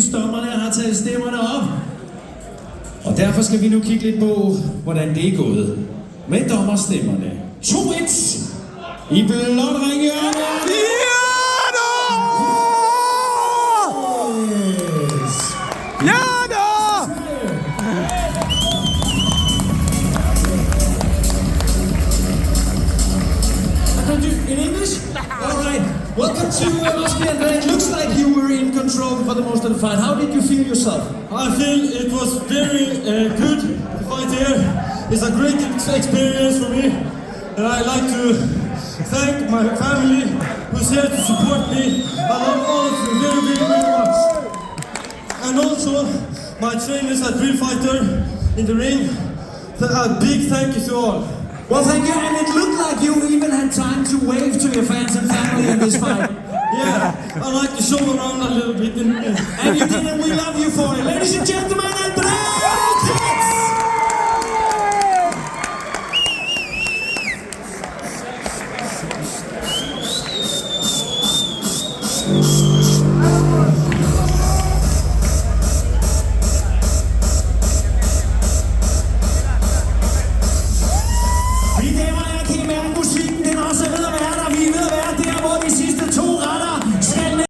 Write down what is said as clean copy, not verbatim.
synes dommerne har taget stemmerne op. Og derfor skal vi nu kigge lidt på, hvordan det er gået med dommerstemmerne. 2-1 i blot ringhjørnet. In English? Alright. Welcome to Roskilde Andrea. It looks like you were in control for the most of the fight. How did you feel yourself? I feel it was very good to fight here. It's a great experience for me. And I'd like to thank my family who's here to support me. I love all of you very, very, very much. And also my trainers at Real Fighter in the ring. A big thank you to all. Well, thank you, and it looked like you even had time to wave to your fans and family in this fight. Yeah, I like to show around a little bit. And you did, and we love you for it. Ladies and gentlemen,